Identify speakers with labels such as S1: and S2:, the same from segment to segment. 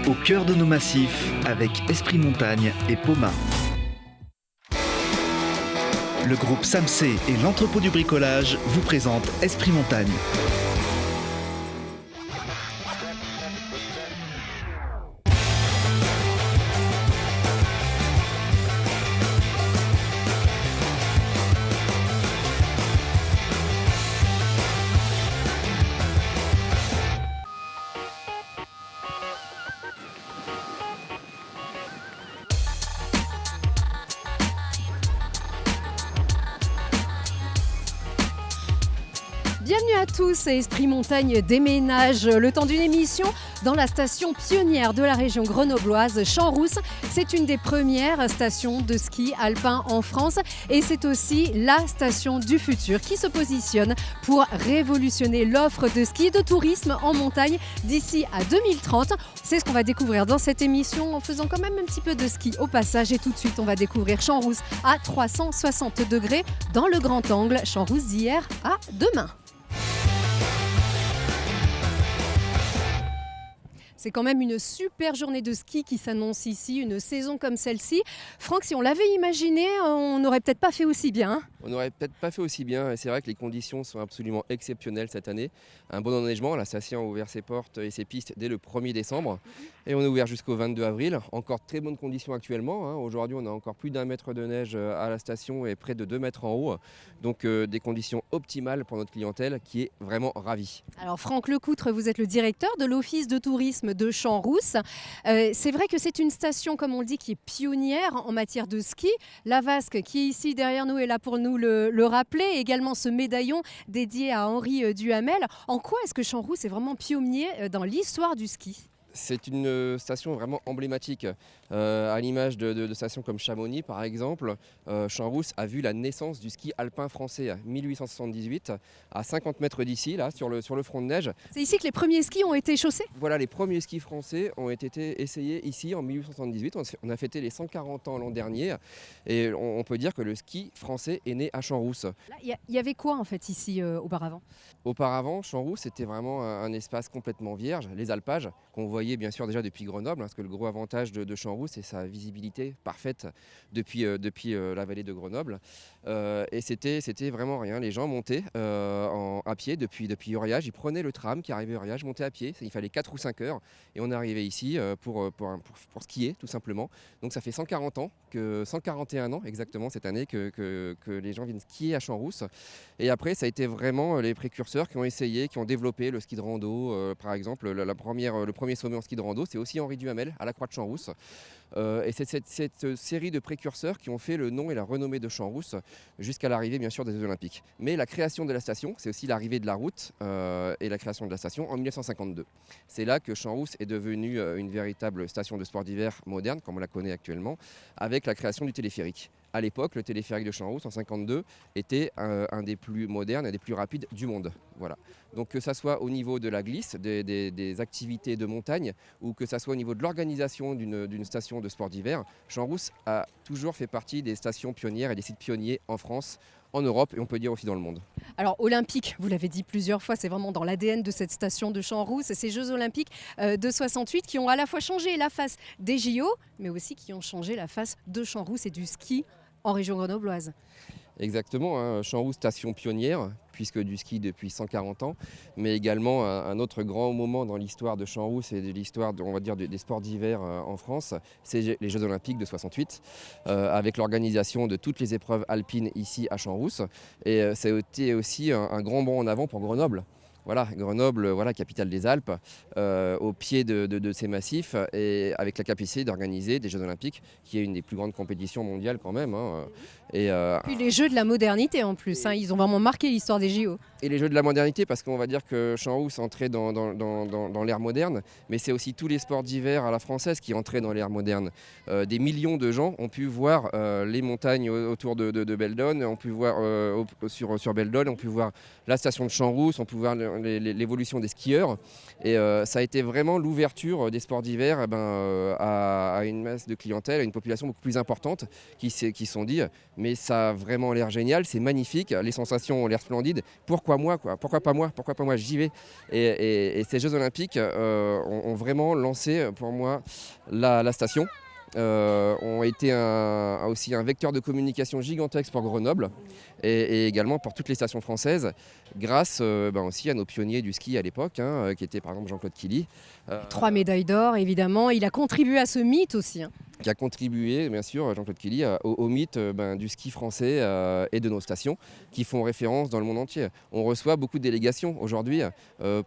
S1: Au cœur de nos massifs, avec Esprit Montagne et Poma. Le groupe Samsé et l'entrepôt du bricolage vous présentent Esprit Montagne.
S2: Bienvenue à tous, Esprit Montagne déménage le temps d'une émission dans la station pionnière de la région grenobloise, Champs-Rousses. C'est une des premières stations de ski alpin en France et c'est aussi la station du futur qui se positionne pour révolutionner l'offre de ski de tourisme en montagne d'ici à 2030. C'est ce qu'on va découvrir dans cette émission en faisant quand même un petit peu de ski au passage. Et tout de suite, on va découvrir Champs-Rousses à 360 degrés dans le grand angle. Champs-Rousses d'hier à demain. C'est quand même une super journée de ski qui s'annonce ici, une saison comme celle-ci. Franck, si on l'avait imaginé, on n'aurait peut-être pas fait aussi bien.
S3: On n'aurait peut-être pas fait aussi bien et c'est vrai que les conditions sont absolument exceptionnelles cette année. Un bon enneigement, la station a ouvert ses portes et ses pistes dès le 1er décembre et on est ouvert jusqu'au 22 avril. Encore très bonnes conditions actuellement. Aujourd'hui, on a encore plus d'1 mètre de neige à la station et près de 2 mètres en haut. Donc des conditions optimales pour notre clientèle qui est vraiment ravie.
S2: Alors Franck Lecoutre, vous êtes le directeur de l'Office de tourisme de Champs-Rousses. C'est vrai que c'est une station, comme on le dit, qui est pionnière en matière de ski. La Vasque, qui est ici derrière nous, est là pour nous le rappeler. Également ce médaillon dédié à Henri Duhamel. En quoi est-ce que Champs-Rousses est vraiment pionnier dans l'histoire du ski ?
S3: C'est une station vraiment emblématique, à l'image de stations comme Chamonix par exemple. Champs-Rousses a vu la naissance du ski alpin français 1878, à 50 mètres d'ici, là, sur le front de neige.
S2: C'est ici que les premiers skis ont été chaussés ?
S3: Voilà, les premiers skis français ont été essayés ici en 1878. On a fêté les 140 ans l'an dernier et on peut dire que le ski français est né à Champs-Rousses.
S2: Il y avait quoi en fait ici auparavant ?
S3: Auparavant, Champs-Rousses c'était vraiment un espace complètement vierge, les alpages qu'on voyait bien sûr déjà depuis Grenoble, parce que le gros avantage de Champs-Rousses c'est sa visibilité parfaite depuis la vallée de Grenoble. Et c'était vraiment rien, les gens montaient à pied depuis Uriage, ils prenaient le tram qui arrivait à Uriage, montaient à pied, il fallait 4 ou 5 heures et on arrivait ici pour skier tout simplement. Donc ça fait 141 ans exactement cette année que les gens viennent skier à Champs-Rousses. Et après ça a été vraiment les précurseurs qui ont essayé, qui ont développé le ski de rando. Par exemple le premier sommet en ski de rando c'est aussi Henri Duhamel à la Croix de Champs-Rousses. Et c'est cette série de précurseurs qui ont fait le nom et la renommée de Champs-Rousses jusqu'à l'arrivée bien sûr des Jeux Olympiques. Mais la création de la station, c'est aussi l'arrivée de la route et la création de la station en 1952. C'est là que Champs-Rousses est devenue une véritable station de sport d'hiver moderne, comme on la connaît actuellement, avec la création du téléphérique. À l'époque, le téléphérique de Champs-Rousses en 1952 était un des plus modernes et des plus rapides du monde. Voilà. Donc que ça soit au niveau de la glisse, des activités de montagne, ou que ça soit au niveau de l'organisation d'une station de sport d'hiver, Champs-Rousses a toujours fait partie des stations pionnières et des sites pionniers en France, en Europe et on peut dire aussi dans le monde.
S2: Alors olympique, vous l'avez dit plusieurs fois, c'est vraiment dans l'ADN de cette station de Champs-Rousses, ces Jeux Olympiques de 68 qui ont à la fois changé la face des JO, mais aussi qui ont changé la face de Champs-Rousses et du ski en région grenobloise.
S3: Exactement, hein, Champs-Rousses, station pionnière, puisque du ski depuis 140 ans, mais également un autre grand moment dans l'histoire de Champs-Rousses et de l'histoire on va dire, des sports d'hiver en France, c'est les Jeux Olympiques de 68, avec l'organisation de toutes les épreuves alpines ici à Champs-Rousses. Et ça a été aussi un grand bond en avant pour Grenoble. Voilà, Grenoble, capitale des Alpes, au pied de ces massifs et avec la capacité d'organiser des Jeux Olympiques, qui est une des plus grandes compétitions mondiales quand même. Et
S2: puis les Jeux de la modernité en plus, ils ont vraiment marqué l'histoire des JO.
S3: Et les Jeux de la modernité, parce qu'on va dire que Champs-Rousses entrait dans l'ère moderne, mais c'est aussi tous les sports d'hiver à la française qui entraient dans l'ère moderne. Des millions de gens ont pu voir les montagnes autour de Belledonne, on pu voir sur Belledonne, on pu voir la station de Champs-Rousses, on pu voir l'évolution des skieurs. Et ça a été vraiment l'ouverture des sports d'hiver à une masse de clientèle, à une population beaucoup plus importante qui se sont dit mais ça a vraiment l'air génial, c'est magnifique, les sensations ont l'air splendides, pourquoi moi quoi ? Pourquoi pas moi, j'y vais. Et ces Jeux Olympiques ont vraiment lancé pour moi la station. Ont été aussi un vecteur de communication gigantesque pour Grenoble et également pour toutes les stations françaises grâce aussi à nos pionniers du ski à l'époque, qui étaient par exemple Jean-Claude Killy.
S2: 3 médailles d'or, évidemment. Il a contribué à ce mythe aussi.
S3: Qui a contribué, bien sûr, Jean-Claude Killy, au mythe du ski français et de nos stations qui font référence dans le monde entier. On reçoit beaucoup de délégations aujourd'hui,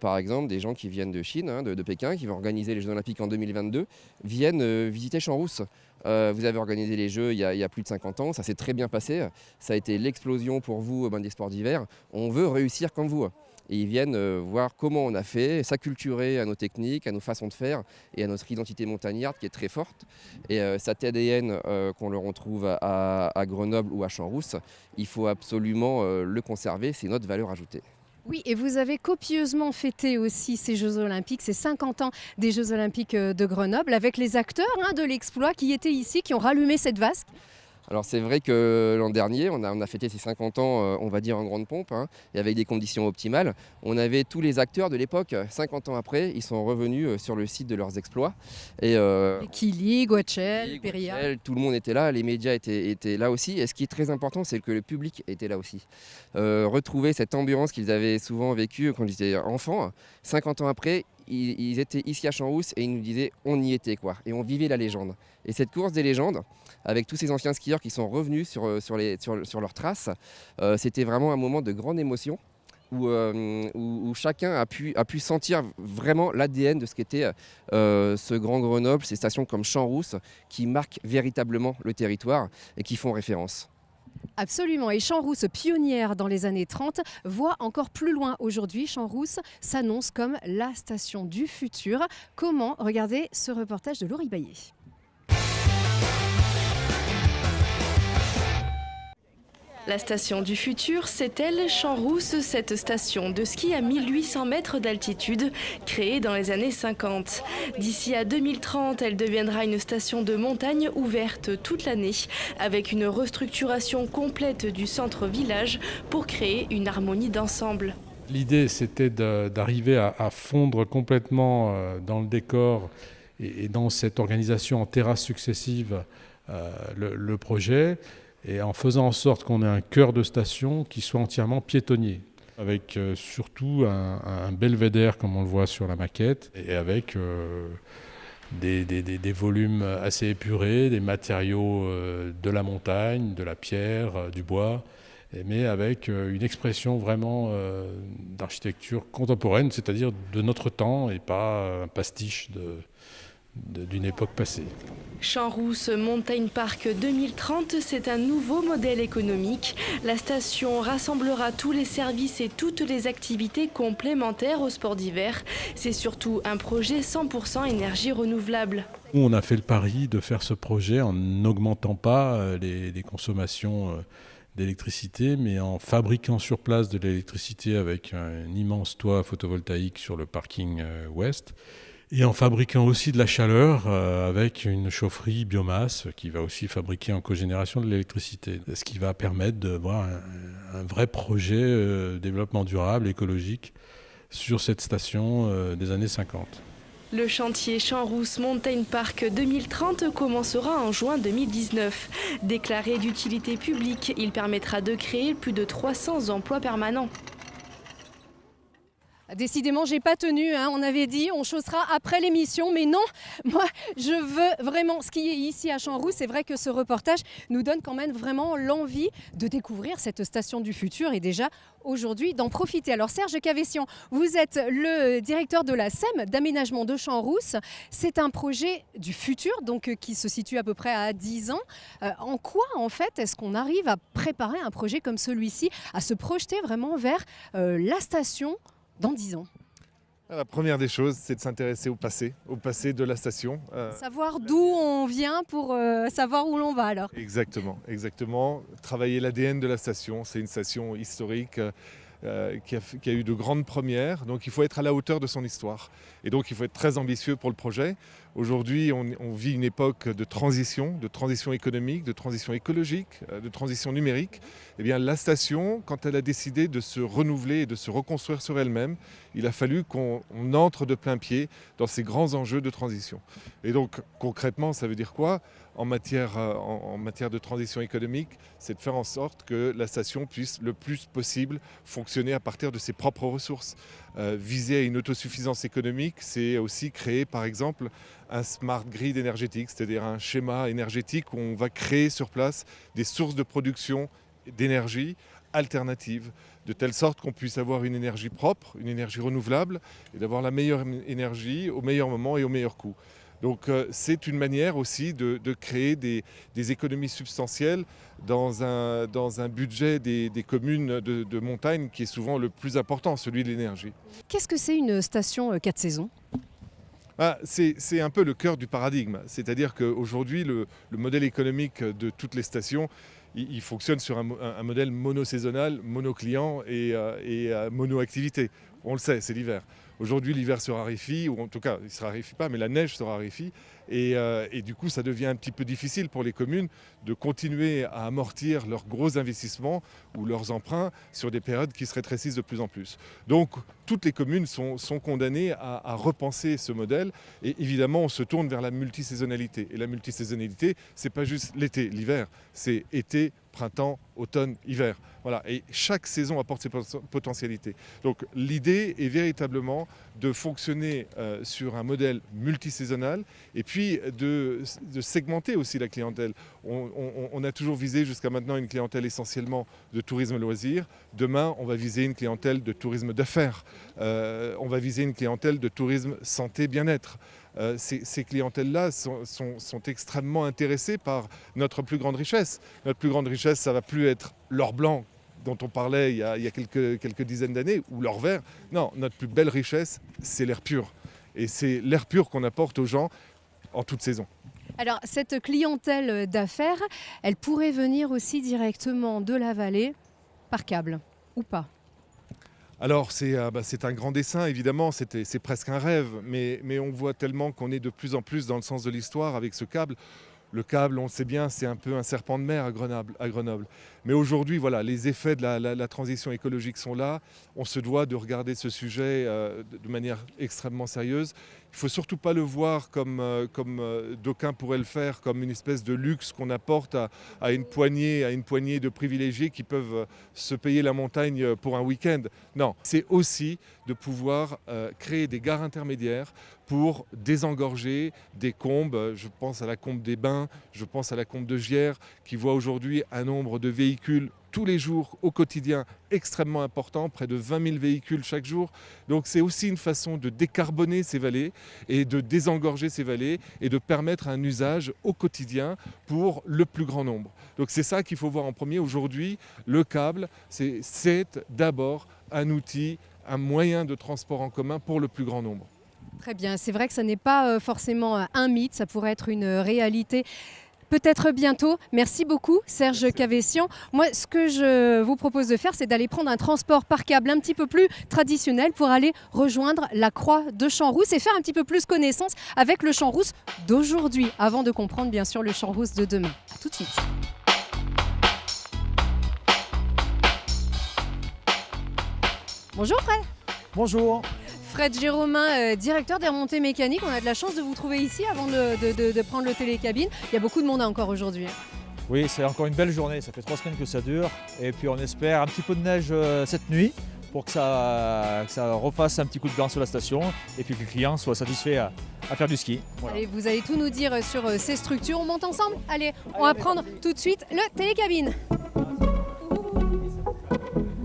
S3: par exemple des gens qui viennent de Chine, de Pékin, qui vont organiser les Jeux Olympiques en 2022, viennent visiter Champs-Rousses. Vous avez organisé les Jeux il y a plus de 50 ans, ça s'est très bien passé, ça a été l'explosion pour vous des sports d'hiver. On veut réussir comme vous. Et ils viennent voir comment on a fait, s'acculturer à nos techniques, à nos façons de faire et à notre identité montagnarde qui est très forte. Et cet ADN qu'on le retrouve à Grenoble ou à Champs-Rousses, il faut absolument le conserver, c'est notre valeur ajoutée.
S2: Oui, et vous avez copieusement fêté aussi ces Jeux Olympiques, ces 50 ans des Jeux Olympiques de Grenoble, avec les acteurs de l'exploit qui étaient ici, qui ont rallumé cette vasque.
S3: Alors c'est vrai que l'an dernier, on a fêté ces 50 ans, on va dire en grande pompe, et avec des conditions optimales. On avait tous les acteurs de l'époque, 50 ans après, ils sont revenus sur le site de leurs exploits. Et
S2: Killy, Guachel, Péria.
S3: Tout le monde était là, les médias étaient là aussi. Et ce qui est très important, c'est que le public était là aussi. Retrouver cette ambiance qu'ils avaient souvent vécue quand ils étaient enfants, 50 ans après, ils étaient ici à Champs-Rousses et ils nous disaient on y était quoi, et on vivait la légende. Et cette course des légendes, avec tous ces anciens skieurs qui sont revenus sur leurs traces, c'était vraiment un moment de grande émotion où chacun a pu sentir vraiment l'ADN de ce qu'était ce grand Grenoble, ces stations comme Champs-Rousses qui marquent véritablement le territoire et qui font référence.
S2: Absolument, et Champs-Rousses, pionnière dans les années 30, voit encore plus loin aujourd'hui. Champs-Rousses s'annonce comme la station du futur. Comment? Regardez ce reportage de Laurie Baillet.
S4: La station du futur, c'est elle, Champs-Rousses, cette station de ski à 1800 mètres d'altitude, créée dans les années 50. D'ici à 2030, elle deviendra une station de montagne ouverte toute l'année, avec une restructuration complète du centre-village pour créer une harmonie d'ensemble.
S5: L'idée, c'était d'arriver à fondre complètement dans le décor et dans cette organisation en terrasses successives le projet, et en faisant en sorte qu'on ait un cœur de station qui soit entièrement piétonnier, avec surtout un belvédère comme on le voit sur la maquette, et avec des volumes assez épurés, des matériaux de la montagne, de la pierre, du bois, mais avec une expression vraiment d'architecture contemporaine, c'est-à-dire de notre temps et pas un pastiche d'une époque passée.
S4: Champs-Rousses Mountain Park 2030, c'est un nouveau modèle économique. La station rassemblera tous les services et toutes les activités complémentaires au sport d'hiver. C'est surtout un projet 100% énergie renouvelable.
S5: On a fait le pari de faire ce projet en n'augmentant pas les consommations d'électricité, mais en fabriquant sur place de l'électricité avec un immense toit photovoltaïque sur le parking ouest. Et en fabriquant aussi de la chaleur avec une chaufferie biomasse qui va aussi fabriquer en cogénération de l'électricité. Ce qui va permettre de voir un vrai projet développement durable, écologique, sur cette station des années 50.
S4: Le chantier Champs-Rousses Mountain Park 2030 commencera en juin 2019. Déclaré d'utilité publique, il permettra de créer plus de 300 emplois permanents.
S2: Décidément, j'ai pas tenu, on avait dit on chaussera après l'émission, mais non, moi je veux vraiment skier ici à Champs-Rousses. C'est vrai que ce reportage nous donne quand même vraiment l'envie de découvrir cette station du futur et déjà aujourd'hui d'en profiter. Alors Serge Cavessian, vous êtes le directeur de la SEM d'aménagement de Champs-Rousses. C'est un projet du futur donc qui se situe à peu près à 10 ans. En quoi en fait est-ce qu'on arrive à préparer un projet comme celui-ci, à se projeter vraiment vers la station dans 10 ans?
S6: La première des choses, c'est de s'intéresser au passé de la station.
S2: Savoir d'où on vient pour savoir où l'on va alors.
S6: Exactement. Travailler l'ADN de la station. C'est une station historique qui a eu de grandes premières. Donc il faut être à la hauteur de son histoire. Et donc il faut être très ambitieux pour le projet. Aujourd'hui, on vit une époque de transition économique, de transition écologique, de transition numérique. Eh bien, la station, quand elle a décidé de se renouveler et de se reconstruire sur elle-même, il a fallu qu'on entre de plein pied dans ces grands enjeux de transition. Et donc, concrètement, ça veut dire quoi ? En matière de transition économique, c'est de faire en sorte que la station puisse le plus possible fonctionner à partir de ses propres ressources. Viser à une autosuffisance économique, c'est aussi créer par exemple un smart grid énergétique, c'est-à-dire un schéma énergétique où on va créer sur place des sources de production d'énergie alternatives, de telle sorte qu'on puisse avoir une énergie propre, une énergie renouvelable, et d'avoir la meilleure énergie au meilleur moment et au meilleur coût. Donc c'est une manière aussi de créer des économies substantielles dans un budget des communes de montagne qui est souvent le plus important, celui de l'énergie.
S2: Qu'est-ce que c'est une station 4 saisons ?
S6: C'est un peu le cœur du paradigme. C'est-à-dire qu'aujourd'hui, le modèle économique de toutes les stations, il fonctionne sur un modèle monosaisonnal, monoclient et monoactivité. On le sait, c'est l'hiver. Aujourd'hui, l'hiver se raréfie, ou en tout cas, il ne se raréfie pas, mais la neige se raréfie. Et du coup, ça devient un petit peu difficile pour les communes de continuer à amortir leurs gros investissements ou leurs emprunts sur des périodes qui se rétrécissent de plus en plus. Donc, toutes les communes sont condamnées à repenser ce modèle. Et évidemment, on se tourne vers la multisaisonnalité. Et la multisaisonnalité, ce n'est pas juste l'été, l'hiver. C'est été, printemps, automne, hiver. Voilà. Et chaque saison apporte ses potentialités. Donc l'idée est véritablement de fonctionner sur un modèle multisaisonnal et puis de segmenter aussi la clientèle. On a toujours visé jusqu'à maintenant une clientèle essentiellement de tourisme loisir. Demain, on va viser une clientèle de tourisme d'affaires. On va viser une clientèle de tourisme santé, bien-être. Ces clientèles-là sont extrêmement intéressées par notre plus grande richesse. Notre plus grande richesse, ça ne va plus être l'or blanc dont on parlait il y a quelques dizaines d'années, ou l'or vert. Non, notre plus belle richesse, c'est l'air pur. Et c'est l'air pur qu'on apporte aux gens en toute saison.
S2: Alors, cette clientèle d'affaires, elle pourrait venir aussi directement de la vallée par câble, ou pas ?
S6: Alors c'est un grand dessein, évidemment, c'est presque un rêve, mais on voit tellement qu'on est de plus en plus dans le sens de l'histoire avec ce câble. Le câble, on le sait bien, c'est un peu un serpent de mer à Grenoble. Mais aujourd'hui, voilà, les effets de la transition écologique sont là. On se doit de regarder ce sujet de manière extrêmement sérieuse. Il ne faut surtout pas le voir comme d'aucuns pourraient le faire, comme une espèce de luxe qu'on apporte à une poignée de privilégiés qui peuvent se payer la montagne pour un week-end. Non, c'est aussi de pouvoir créer des gares intermédiaires pour désengorger des combes. Je pense à la combe des Bains, je pense à la combe de Gières, qui voit aujourd'hui un nombre de véhicules tous les jours, au quotidien, extrêmement important, près de 20 000 véhicules chaque jour. Donc c'est aussi une façon de décarboner ces vallées et de désengorger ces vallées et de permettre un usage au quotidien pour le plus grand nombre. Donc c'est ça qu'il faut voir en premier. Aujourd'hui, le câble, c'est d'abord un outil, un moyen de transport en commun pour le plus grand nombre.
S2: Très bien, c'est vrai que ça n'est pas forcément un mythe, ça pourrait être une réalité. Peut-être bientôt. Merci beaucoup, Serge Cavessian. Moi, ce que je vous propose de faire, c'est d'aller prendre un transport par câble un petit peu plus traditionnel pour aller rejoindre la Croix de Champs-Rousse et faire un petit peu plus connaissance avec le Champs-Rousse d'aujourd'hui, avant de comprendre bien sûr le Champs-Rousse de demain. À tout de suite. Bonjour Fred.
S7: Bonjour.
S2: Fred Géromin, directeur des remontées mécaniques. On a de la chance de vous trouver ici avant de prendre le télécabine. Il y a beaucoup de monde encore aujourd'hui.
S7: Oui, c'est encore une belle journée. Ça fait 3 semaines que ça dure. Et puis on espère un petit peu de neige cette nuit pour que ça refasse un petit coup de blanc sur la station et puis que le client soit satisfait à faire du ski. Voilà.
S2: Allez, vous allez tout nous dire sur ces structures. On monte ensemble ? Allez, on va prendre tout de suite le télécabine.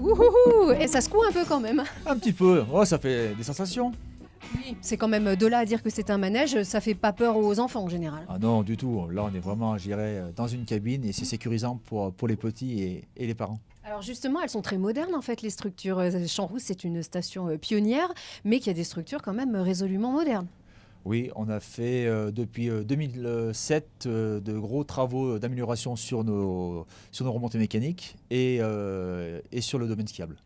S2: Ouhouhou. Et ça secoue un peu quand même.
S7: Un petit peu, oh, ça fait des sensations.
S2: Oui, c'est quand même de là à dire que c'est un manège, ça fait pas peur aux enfants en général.
S7: Ah non, du tout. Là, on est vraiment, je dirais, dans une cabine et c'est sécurisant pour les petits et les parents.
S2: Alors justement, elles sont très modernes en fait, les structures. Champs-Rousse, c'est une station pionnière, mais qui a des structures quand même résolument modernes.
S7: Oui, on a fait depuis 2007 de gros travaux d'amélioration sur nos remontées mécaniques et sur le domaine skiable.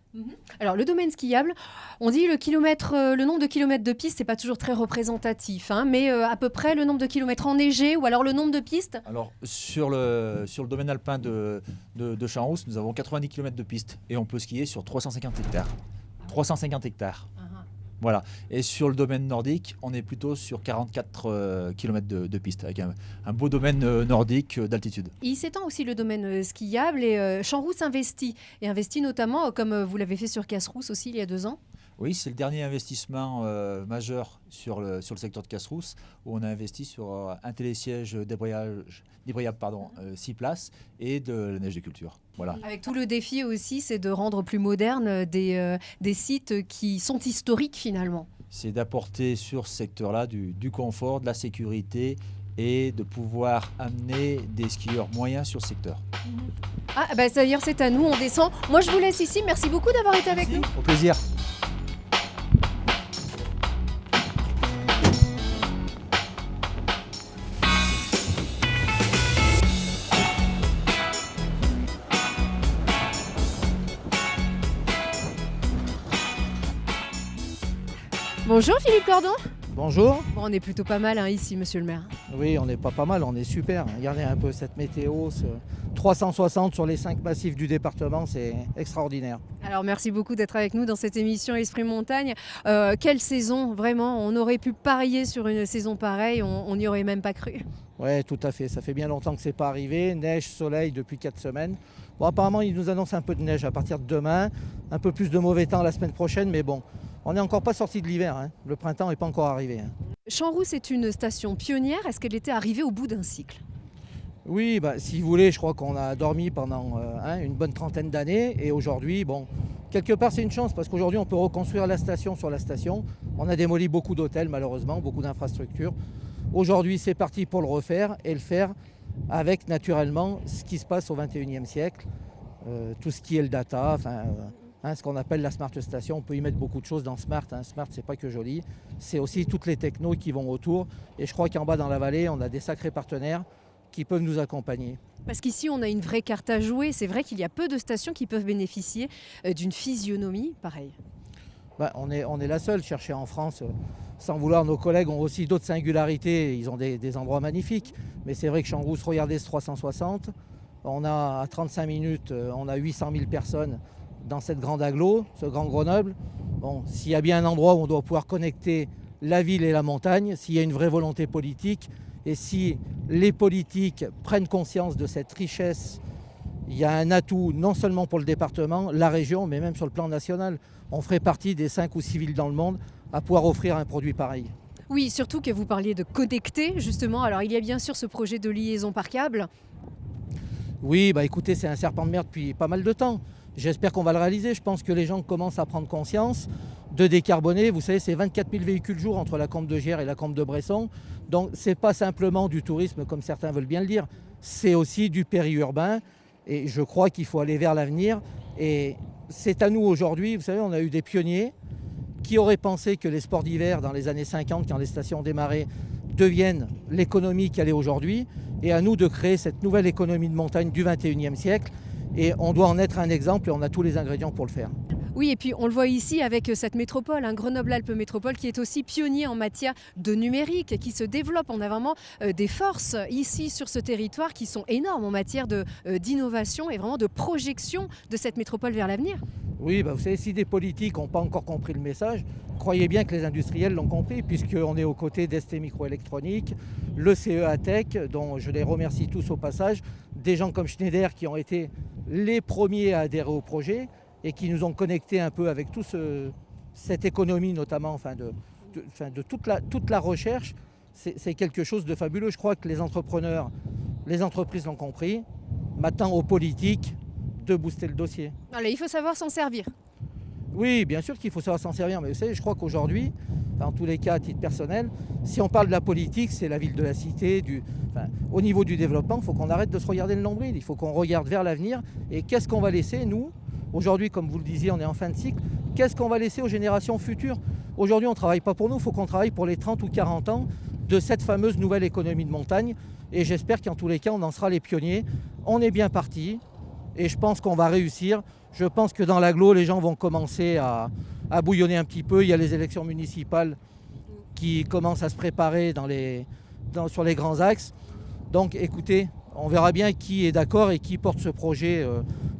S2: Alors le domaine skiable, on dit le nombre de kilomètres de pistes, c'est pas toujours très représentatif, hein, mais à peu près le nombre de kilomètres enneigés ou alors le nombre de pistes.
S7: Alors sur le domaine alpin de Champs-Rousse, nous avons 90 km de pistes et on peut skier sur 350 hectares. 350 hectares. Voilà. Et sur le domaine nordique, on est plutôt sur 44 km de piste, avec un beau domaine nordique d'altitude.
S2: Il s'étend aussi le domaine skiable et Champs-Rousse investit notamment, comme vous l'avez fait sur Casse-Rousse aussi il y a 2 ans.
S7: Oui, c'est le dernier investissement majeur sur le secteur de Casse-Rousse, où on a investi sur un télésiège débrayable 6 places et de la neige de culture. Voilà.
S2: Avec tout le défi aussi, c'est de rendre plus modernes des sites qui sont historiques finalement.
S7: C'est d'apporter sur ce secteur-là du confort, de la sécurité et de pouvoir amener des skieurs moyens sur ce secteur.
S2: Ah bah d'ailleurs c'est à nous, on descend. Moi je vous laisse ici, merci beaucoup d'avoir été avec nous.
S7: Au plaisir.
S2: Bonjour Philippe Cordon.
S8: Bonjour.
S2: Bon, on est plutôt pas mal ici, monsieur le maire.
S8: Oui, on n'est pas mal, on est super. Regardez un peu cette météo, 360 sur les 5 massifs du département, c'est extraordinaire.
S2: Alors merci beaucoup d'être avec nous dans cette émission Esprit Montagne. Quelle saison, vraiment, on aurait pu parier sur une saison pareille, on n'y aurait même pas cru.
S8: Oui, tout à fait, ça fait bien longtemps que c'est pas arrivé. Neige, soleil depuis 4 semaines. Bon, apparemment, ils nous annoncent un peu de neige à partir de demain, un peu plus de mauvais temps la semaine prochaine, mais bon, on n'est encore pas sorti de l'hiver, hein. Le printemps n'est pas encore arrivé.
S2: Champs-Rousse est une station pionnière, est-ce qu'elle était arrivée au bout d'un cycle ?
S8: Oui, si vous voulez, je crois qu'on a dormi pendant une bonne trentaine d'années et aujourd'hui, bon, quelque part c'est une chance parce qu'aujourd'hui on peut reconstruire la station sur la station. On a démoli beaucoup d'hôtels malheureusement, beaucoup d'infrastructures. Aujourd'hui c'est parti pour le refaire et le faire avec naturellement ce qui se passe au XXIe siècle, tout ce qui est le data, ce qu'on appelle la Smart Station. On peut y mettre beaucoup de choses dans Smart. Smart, c'est pas que joli, c'est aussi toutes les technos qui vont autour. Et je crois qu'en bas dans la vallée, on a des sacrés partenaires qui peuvent nous accompagner.
S2: Parce qu'ici, on a une vraie carte à jouer. C'est vrai qu'il y a peu de stations qui peuvent bénéficier d'une physionomie pareille.
S8: On est la seule. Chercher en France, sans vouloir, nos collègues ont aussi d'autres singularités. Ils ont des endroits magnifiques. Mais c'est vrai que Champs-Rousse, regardez ce 360. On a à 35 minutes, on a 800 000 personnes dans cette grande agglo, ce grand Grenoble. Bon, s'il y a bien un endroit où on doit pouvoir connecter la ville et la montagne, s'il y a une vraie volonté politique, et si les politiques prennent conscience de cette richesse, il y a un atout non seulement pour le département, la région, mais même sur le plan national. On ferait partie des 5 ou 6 villes dans le monde à pouvoir offrir un produit pareil.
S2: Oui, surtout que vous parliez de connecter, justement. Alors, il y a bien sûr ce projet de liaison par câble.
S8: Oui, écoutez, c'est un serpent de mer depuis pas mal de temps. J'espère qu'on va le réaliser. Je pense que les gens commencent à prendre conscience de décarboner. Vous savez, c'est 24 000 véhicules jour entre la Combe de Giers et la Combe de Bresson. Donc, ce n'est pas simplement du tourisme, comme certains veulent bien le dire. C'est aussi du périurbain. Et je crois qu'il faut aller vers l'avenir. Et c'est à nous aujourd'hui. Vous savez, on a eu des pionniers qui auraient pensé que les sports d'hiver, dans les années 50, quand les stations ont démarré, deviennent l'économie qu'elle est aujourd'hui. Et à nous de créer cette nouvelle économie de montagne du XXIe siècle. Et on doit en être un exemple et on a tous les ingrédients pour le faire.
S2: Oui, et puis on le voit ici avec cette métropole, Grenoble-Alpes Métropole, qui est aussi pionnier en matière de numérique, qui se développe. On a vraiment des forces ici sur ce territoire qui sont énormes en matière d'innovation et vraiment de projection de cette métropole vers l'avenir.
S8: Oui, vous savez, si des politiques n'ont pas encore compris le message, croyez bien que les industriels l'ont compris, puisqu'on est aux côtés d'ST Microélectronique, le CEA Tech, dont je les remercie tous au passage, des gens comme Schneider qui ont été les premiers à adhérer au projet et qui nous ont connectés un peu avec cette économie, notamment de toute la recherche. C'est quelque chose de fabuleux. Je crois que les entrepreneurs, les entreprises l'ont compris. Maintenant, aux politiques, de booster le dossier.
S2: Alors, il faut savoir s'en servir.
S8: Oui, bien sûr qu'il faut savoir s'en servir, mais vous savez, je crois qu'aujourd'hui, en tous les cas à titre personnel, si on parle de la politique, c'est la ville de la cité, au niveau du développement, il faut qu'on arrête de se regarder le nombril, il faut qu'on regarde vers l'avenir et qu'est-ce qu'on va laisser, nous, aujourd'hui, comme vous le disiez, on est en fin de cycle, qu'est-ce qu'on va laisser aux générations futures ? Aujourd'hui, on ne travaille pas pour nous, il faut qu'on travaille pour les 30 ou 40 ans de cette fameuse nouvelle économie de montagne. Et j'espère qu'en tous les cas, on en sera les pionniers. On est bien parti et je pense qu'on va réussir. Je pense que dans l'agglo, les gens vont commencer à bouillonner un petit peu. Il y a les élections municipales qui commencent à se préparer sur les grands axes. Donc écoutez, on verra bien qui est d'accord et qui porte ce projet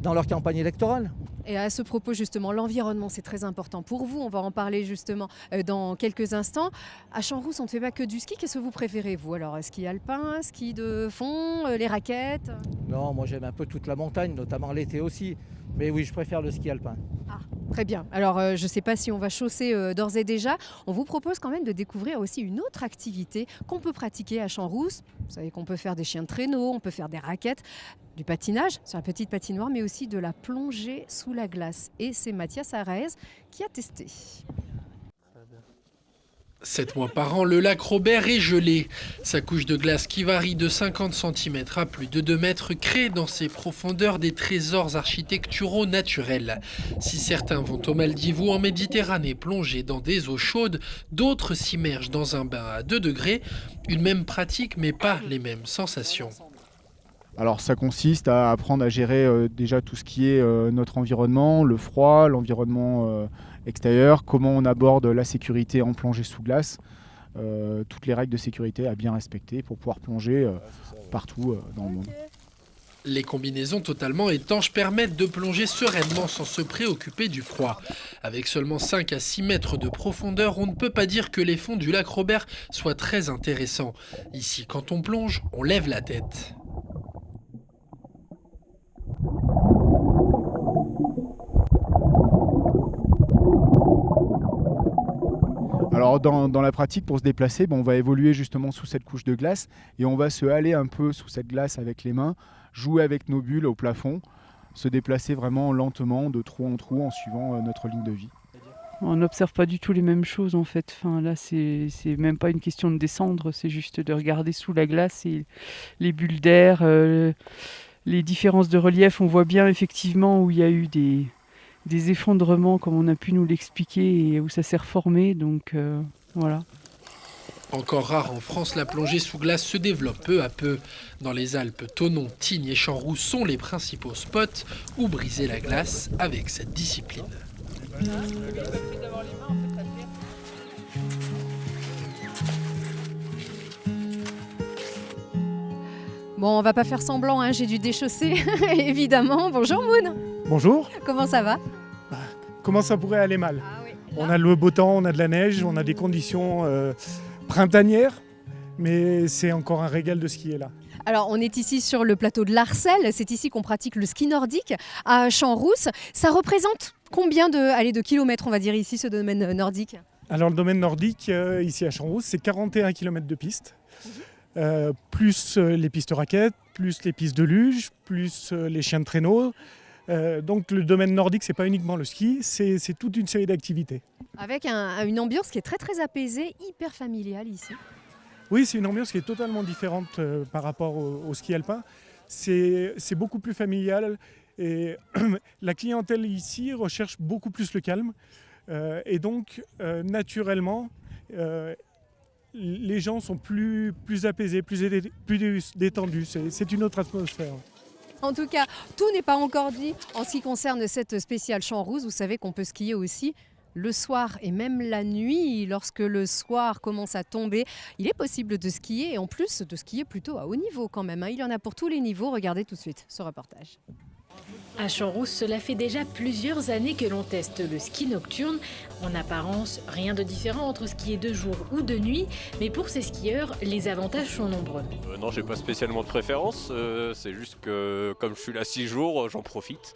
S8: dans leur campagne électorale.
S2: Et à ce propos, justement, l'environnement, c'est très important pour vous. On va en parler justement dans quelques instants. À Champs-Rousses, on ne fait pas que du ski. Qu'est-ce que vous préférez, vous? Alors, ski alpin, ski de fond, les raquettes?
S8: Non, moi j'aime un peu toute la montagne, notamment l'été aussi. Mais oui, je préfère le ski alpin.
S2: Ah, très bien. Alors, je ne sais pas si on va chausser d'ores et déjà. On vous propose quand même de découvrir aussi une autre activité qu'on peut pratiquer à Champs-Rousses. Vous savez qu'on peut faire des chiens de traîneau, on peut faire des raquettes, du patinage sur la petite patinoire, mais aussi de la plongée sous la glace. Et c'est Mathias Araez qui a testé.
S9: 7 mois par an, le lac Robert est gelé. Sa couche de glace qui varie de 50 cm à plus de 2 mètres crée dans ses profondeurs des trésors architecturaux naturels. Si certains vont aux Maldives ou en Méditerranée plonger dans des eaux chaudes, d'autres s'immergent dans un bain à 2 degrés. Une même pratique mais pas les mêmes sensations.
S10: Alors ça consiste à apprendre à gérer déjà tout ce qui est notre environnement, le froid, l'environnement extérieur, comment on aborde la sécurité en plongée sous glace, toutes les règles de sécurité à bien respecter pour pouvoir plonger partout dans le monde.
S9: Les combinaisons totalement étanches permettent de plonger sereinement sans se préoccuper du froid. Avec seulement 5 à 6 mètres de profondeur, on ne peut pas dire que les fonds du lac Robert soient très intéressants. Ici, quand on plonge, on lève la tête.
S10: Alors dans la pratique, pour se déplacer, on va évoluer justement sous cette couche de glace et on va se haler un peu sous cette glace avec les mains, jouer avec nos bulles au plafond, se déplacer vraiment lentement de trou en trou en suivant notre ligne de vie.
S11: On n'observe pas du tout les mêmes choses en fait. Enfin, là, c'est même pas une question de descendre, c'est juste de regarder sous la glace et les bulles d'air, les différences de relief. On voit bien effectivement où il y a eu des effondrements, comme on a pu nous l'expliquer, et où ça s'est reformé, donc voilà.
S9: Encore rare en France, la plongée sous glace se développe peu à peu. Dans les Alpes, Thonon, Tignes et Champs-Rousses sont les principaux spots où briser la glace avec cette discipline.
S2: Bon, on va pas faire semblant, hein, j'ai dû déchausser, évidemment. Bonjour Moon.
S12: Bonjour.
S2: Comment ça va?
S12: Comment ça pourrait aller mal? On a le beau temps, on a de la neige, on a des conditions printanières, mais c'est encore un régal de skier là.
S2: Alors, on est ici sur le plateau de l'Arcel. C'est ici qu'on pratique le ski nordique à Champs-Rousses. Ça représente combien de kilomètres, on va dire, ici, ce domaine nordique?
S12: Alors, le domaine nordique, ici à Champs-Rousses, c'est 41 km de pistes, plus les pistes raquettes, plus les pistes de luge, plus les chiens de traîneau. Donc, le domaine nordique, c'est pas uniquement le ski, c'est toute une série d'activités.
S2: Avec une ambiance qui est très, très apaisée, hyper familiale ici.
S12: Oui, c'est une ambiance qui est totalement différente par rapport au ski alpin. C'est beaucoup plus familial et la clientèle ici recherche beaucoup plus le calme. Et donc, naturellement, les gens sont plus apaisés, plus détendus. C'est une autre atmosphère.
S2: En tout cas, tout n'est pas encore dit en ce qui concerne cette spéciale Champs-Rousses. Vous savez qu'on peut skier aussi le soir et même la nuit. Lorsque le soir commence à tomber, il est possible de skier et en plus de skier plutôt à haut niveau quand même. Il y en a pour tous les niveaux. Regardez tout de suite ce reportage.
S13: À Champs-Rousses, cela fait déjà plusieurs années que l'on teste le ski nocturne. En apparence, rien de différent entre skier de jour ou de nuit, mais pour ces skieurs, les avantages sont nombreux.
S14: Non, j'ai pas spécialement de préférence, c'est juste que comme je suis là 6 jours, j'en profite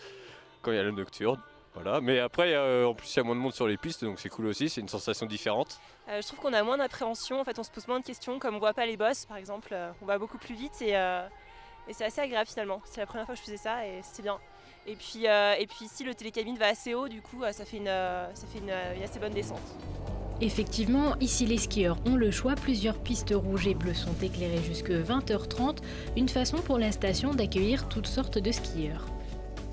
S14: quand il y a le nocturne. Voilà. Mais après, en plus, il y a moins de monde sur les pistes, donc c'est cool aussi, c'est une sensation différente.
S15: Je trouve qu'on a moins d'appréhension, en fait, on se pose moins de questions, comme on voit pas les bosses par exemple, on va beaucoup plus vite et c'est assez agréable finalement. C'est la première fois que je faisais ça et c'est bien. Et puis ici, le télécabine va assez haut, du coup, ça fait une assez bonne descente.
S13: Effectivement, ici les skieurs ont le choix. Plusieurs pistes rouges et bleues sont éclairées jusqu'à 20h30. Une façon pour la station d'accueillir toutes sortes de skieurs.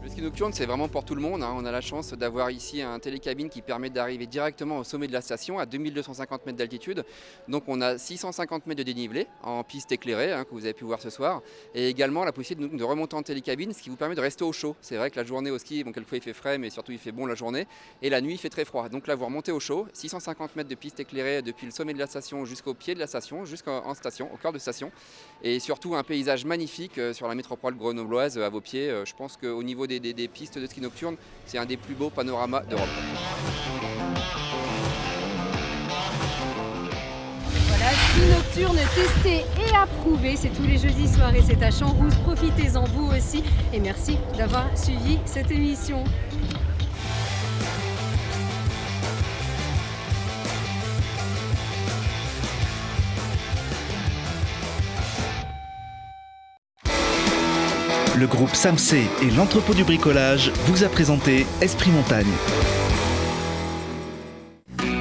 S14: Le
S3: ski nocturne, c'est vraiment pour tout le monde. On a la chance d'avoir ici un télécabine qui permet d'arriver directement au sommet de la station à 2250 mètres d'altitude. Donc on a 650 mètres de dénivelé en piste éclairée que vous avez pu voir ce soir. Et également la possibilité de remonter en télécabine, ce qui vous permet de rester au chaud. C'est vrai que la journée au ski, quelquefois il fait frais, mais surtout il fait bon la journée. Et la nuit il fait très froid. Donc là vous remontez au chaud, 650 mètres de piste éclairée depuis le sommet de la station jusqu'au pied de la station, jusqu'en station, au cœur de station. Et surtout un paysage magnifique sur la métropole grenobloise à vos pieds. Je pense qu'au niveau des pistes de ski nocturne, c'est un des plus beaux panoramas d'Europe.
S2: Voilà, ski nocturne testé et approuvé, c'est tous les jeudis soirs et c'est à Champs-Rousse. Profitez-en vous aussi et merci d'avoir suivi cette émission.
S1: Le groupe SAMC et l'entrepôt du bricolage vous a présenté Esprit Montagne.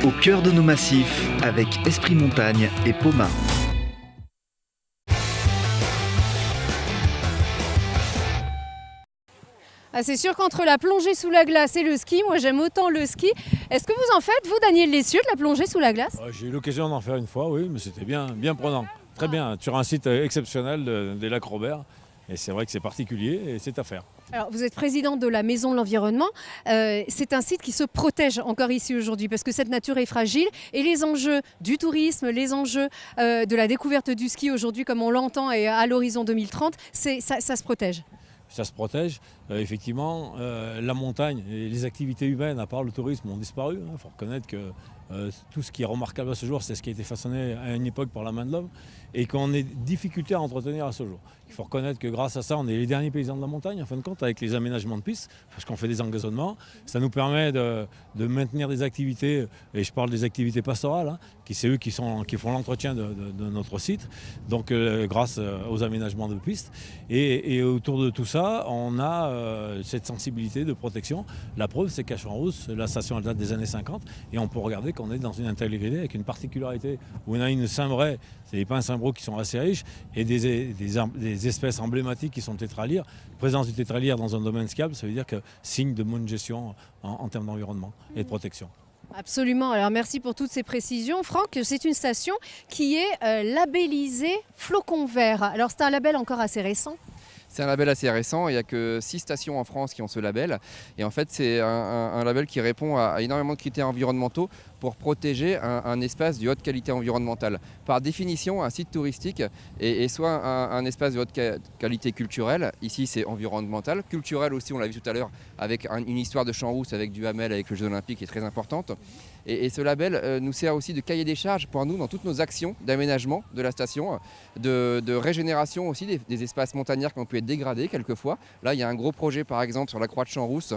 S1: Au cœur de nos massifs avec Esprit Montagne et Poma.
S2: Ah, c'est sûr qu'entre la plongée sous la glace et le ski, moi j'aime autant le ski. Est-ce que vous en faites, vous Daniel Lessieux, de la plongée sous la glace?
S16: J'ai eu l'occasion d'en faire une fois, oui, mais c'était bien prenant. Très bien, sur un site exceptionnel des Lacs Robert. Et c'est vrai que c'est particulier et c'est à faire.
S2: Alors, vous êtes président de la Maison de l'Environnement. C'est un site qui se protège encore ici aujourd'hui parce que cette nature est fragile et les enjeux du tourisme, les enjeux de la découverte du ski aujourd'hui, comme on l'entend, et à l'horizon 2030, ça se protège.
S16: Ça se protège. Effectivement, la montagne et les activités humaines, à part le tourisme, ont disparu. Il faut reconnaître que tout ce qui est remarquable à ce jour, c'est ce qui a été façonné à une époque par la main de l'homme et qu'on ait difficulté à entretenir à ce jour. Il faut reconnaître que grâce à ça, on est les derniers paysans de la montagne, en fin de compte, avec les aménagements de pistes, parce qu'on fait des engazonnements. Ça nous permet de maintenir des activités, et je parle des activités pastorales, c'est eux qui font l'entretien de notre site, donc grâce aux aménagements de pistes. Et autour de tout ça, on a cette sensibilité de protection. La preuve, c'est qu'à Champs-Rousse, la station elle date des années 50, et on peut regarder qu'on est dans une intégrité avec une particularité où on a une cymbraie, c'est des pins cymbraux qui sont assez riches, et des espèces emblématiques qui sont tétralières. Présence du tétralière dans un domaine skiable, ça veut dire que signe de bonne gestion en termes d'environnement et de protection.
S2: Absolument, alors merci pour toutes ces précisions. Franck, c'est une station qui est labellisée Flocon Vert. Alors c'est un label encore assez récent.
S3: C'est un label assez récent, il n'y a que 6 stations en France qui ont ce label. Et en fait, c'est un label qui répond à énormément de critères environnementaux pour protéger un espace de haute qualité environnementale. Par définition, un site touristique est soit un espace de haute qualité culturelle, ici c'est environnemental, culturel aussi, on l'a vu tout à l'heure, avec une histoire de Champs-Rousse avec du Hamel, avec le Jeux Olympiques qui est très importante. Et ce label nous sert aussi de cahier des charges pour nous dans toutes nos actions d'aménagement de la station, de régénération aussi des espaces montagnards qui ont pu être dégradés quelquefois. Là, il y a un gros projet par exemple sur la Croix de Champs-Rousse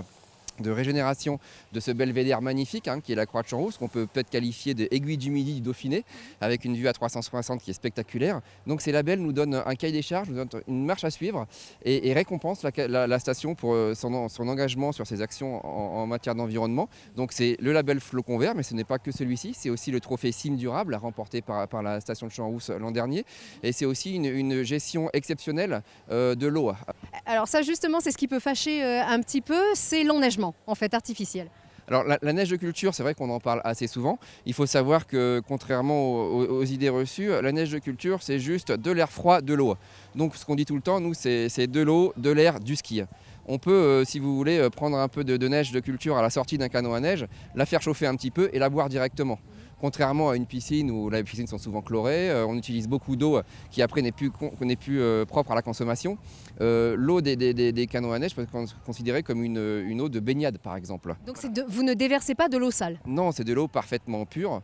S3: de régénération de ce belvédère magnifique qui est la Croix de Champs-Rousse, qu'on peut peut-être qualifier d'aiguille du Midi du Dauphiné, avec une vue à 360 qui est spectaculaire. Donc ces labels nous donnent un cahier des charges, nous donnent une marche à suivre et récompensent la station pour son engagement sur ses actions en matière d'environnement. Donc c'est le label Flocon Vert, mais ce n'est pas que celui-ci, c'est aussi le trophée CIM Durable remporté par la station de Champs-Rousse l'an dernier. Et c'est aussi une gestion exceptionnelle de l'eau.
S2: Alors ça justement, c'est ce qui peut fâcher un petit peu, c'est l'enneigement en fait artificiel.
S3: Alors la neige de culture, c'est vrai qu'on en parle assez souvent. Il faut savoir que contrairement aux idées reçues, la neige de culture, c'est juste de l'air froid, de l'eau. Donc ce qu'on dit tout le temps, nous, c'est de l'eau, de l'air, du ski. On peut, si vous voulez, prendre un peu de neige de culture à la sortie d'un canot à neige, la faire chauffer un petit peu et la boire directement. Contrairement à une piscine où les piscines sont souvent chlorées, on utilise beaucoup d'eau qui après n'est plus propre à la consommation. L'eau des canots à neige peut être considérée comme une eau de baignade par exemple.
S2: Donc vous ne déversez pas de l'eau sale?
S3: Non, c'est de l'eau parfaitement pure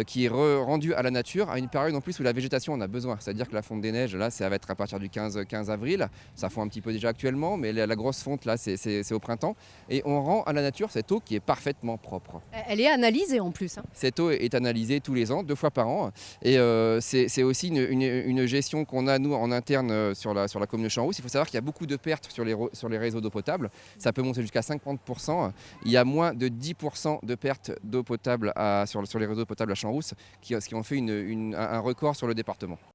S3: qui est rendue à la nature à une période en plus où la végétation en a besoin. C'est-à-dire que la fonte des neiges, là, ça va être à partir du 15 avril. Ça fond un petit peu déjà actuellement, mais la grosse fonte, là, c'est au printemps. Et on rend à la nature cette eau qui est parfaitement propre.
S2: Elle est analysée en plus.
S3: Cette eau est analysée tous les ans, 2 fois par an. Et c'est aussi une gestion qu'on a, nous, en interne sur la commune de Champs-Rousse. Il faut savoir qu'il y a beaucoup de pertes sur les réseaux d'eau potable. Ça peut monter jusqu'à 50%. Il y a moins de 10% de pertes d'eau potable sur les réseaux potables à Champs-Rousse, qui ont fait un record sur le département.